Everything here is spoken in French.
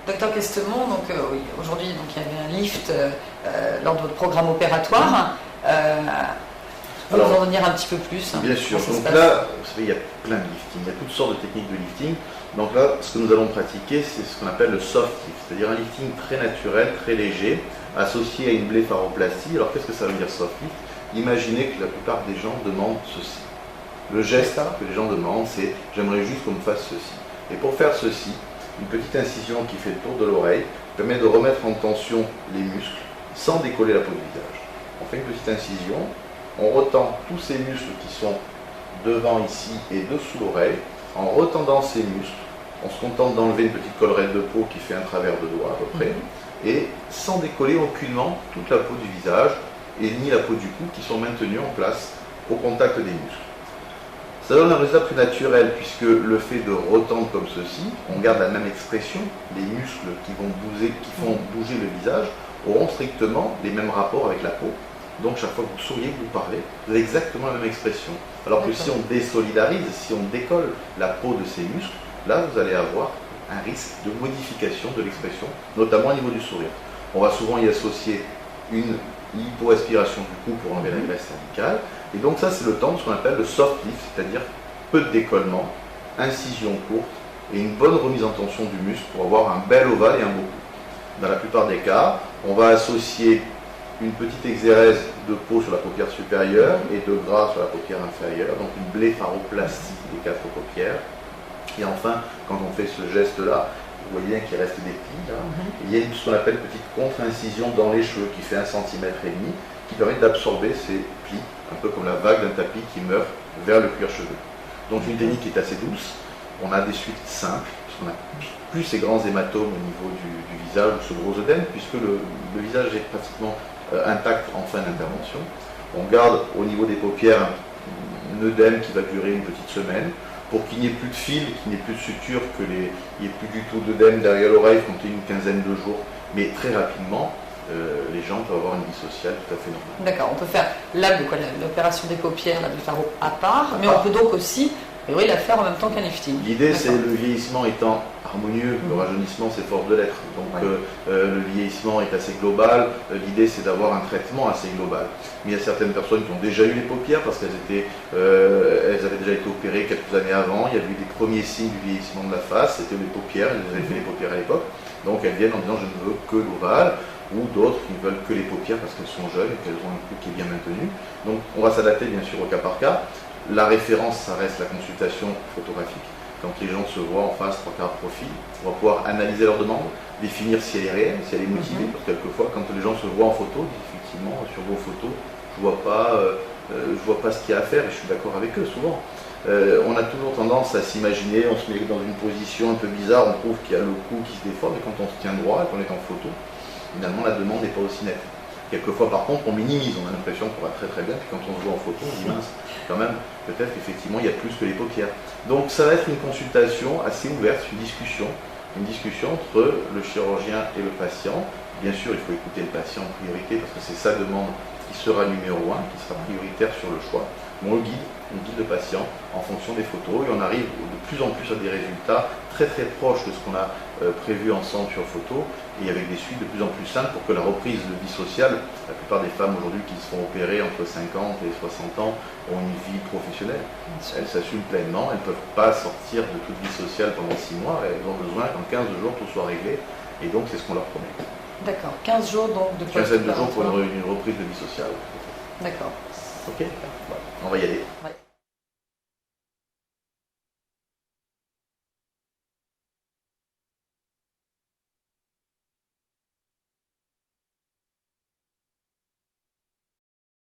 Docteur Questemont, donc oui, aujourd'hui donc il y avait un lift lors de votre programme opératoire. Vous nous en dire un petit peu plus. Bien sûr. Donc là, vous savez, il y a plein de lifting, il y a toutes sortes de techniques de lifting. Donc là, ce que nous allons pratiquer, c'est ce qu'on appelle le soft lift, c'est-à-dire un lifting très naturel, très léger, associé à une blépharoplastie. Alors qu'est-ce que ça veut dire soft lift? Imaginez que la plupart des gens demandent ceci. Le geste que les gens demandent, c'est « j'aimerais juste qu'on me fasse ceci ». Et pour faire ceci, une petite incision qui fait le tour de l'oreille permet de remettre en tension les muscles sans décoller la peau du visage. On fait une petite incision, on retend tous ces muscles qui sont devant ici et dessous l'oreille. En retendant ces muscles, on se contente d'enlever une petite collerette de peau qui fait un travers de doigt à peu près, et sans décoller aucunement toute la peau du visage et ni la peau du cou qui sont maintenues en place au contact des muscles. Ça donne un résultat plus naturel puisque le fait de retendre comme ceci, on garde la même expression, les muscles qui font bouger le visage auront strictement les mêmes rapports avec la peau. Donc chaque fois que vous souriez, que vous parlez, vous avez exactement la même expression. Alors que si on désolidarise, si on décolle la peau de ces muscles, là vous allez avoir un risque de modification de l'expression, notamment au niveau du sourire. On va souvent y associer une lipoaspiration du cou pour enlever la graisse cervicale. Et donc ça c'est le temps de ce qu'on appelle le soft lift, c'est-à-dire peu de décollement, incision courte et une bonne remise en tension du muscle pour avoir un bel ovale et un beau cou. Dans la plupart des cas, on va associer une petite exérèse de peau sur la paupière supérieure et de gras sur la paupière inférieure, donc une blépharoplastie des quatre paupières. Et enfin, quand on fait ce geste-là, vous voyez bien qu'il reste des plis là. Il y a ce qu'on appelle une petite contre-incision dans les cheveux qui fait 1,5 cm qui permet d'absorber ces plis, un peu comme la vague d'un tapis qui meurt vers le cuir chevelu. Donc une technique qui est assez douce, on a des suites simples, puisqu'on n'a plus ces grands hématomes au niveau du visage ou ce gros œdème, puisque le visage est pratiquement intact en fin d'intervention. On garde au niveau des paupières un œdème qui va durer une petite semaine, pour qu'il n'y ait plus de fil, qu'il n'y ait plus de suture, qu'il n'y ait plus du tout d'œdème derrière l'oreille, compter une quinzaine de jours. Mais très rapidement, les gens peuvent avoir une vie sociale tout à fait normale. D'accord, on peut faire l'opération des paupières, la blépharoplastie à part, mais on peut donc aussi la faire en même temps qu'un lifting. L'idée, c'est le vieillissement étant harmonieux, le rajeunissement, c'est force de l'être. Donc le vieillissement est assez global, l'idée c'est d'avoir un traitement assez global. Mais il y a certaines personnes qui ont déjà eu les paupières parce qu'elles avaient déjà été opérées quelques années avant, il y a eu des premiers signes du vieillissement de la face, c'était les paupières, elles avaient fait les paupières à l'époque. Donc elles viennent en disant je ne veux que l'ovale, ou d'autres qui ne veulent que les paupières parce qu'elles sont jeunes et qu'elles ont un cou qui est bien maintenu. Donc on va s'adapter bien sûr au cas par cas. La référence, ça reste la consultation photographique. Quand les gens se voient en face, 3/4 profil, on va pouvoir analyser leur demande, définir si elle est réelle, si elle est motivée, parce que quelquefois, quand les gens se voient en photo, effectivement, sur vos photos, je vois pas ce qu'il y a à faire, et je suis d'accord avec eux souvent. On a toujours tendance à s'imaginer, on se met dans une position un peu bizarre, on trouve qu'il y a le cou qui se déforme, mais quand on se tient droit et qu'on est en photo, finalement la demande n'est pas aussi nette. Quelquefois par contre on minimise, on a l'impression qu'on va très très bien, puis quand on se voit en photo, on dit mince, quand même, peut-être qu'effectivement il y a plus que les paupières. Donc ça va être une consultation assez ouverte, une discussion entre le chirurgien et le patient. Bien sûr il faut écouter le patient en priorité parce que c'est sa demande qui sera numéro 1, qui sera prioritaire sur le choix. On guide le patient en fonction des photos et on arrive de plus en plus à des résultats très très proches de ce qu'on a prévu ensemble sur photo et avec des suites de plus en plus simples pour que la reprise de vie sociale, la plupart des femmes aujourd'hui qui se font opérer entre 50 et 60 ans ont une vie professionnelle. Elles s'assument pleinement, elles ne peuvent pas sortir de toute vie sociale pendant 6 mois, elles ont besoin qu'en 15 jours tout soit réglé et donc c'est ce qu'on leur promet. D'accord, 15 jours donc de quinzaine de jours pour une reprise de vie sociale. D'accord. Ok, on va y aller. Ouais.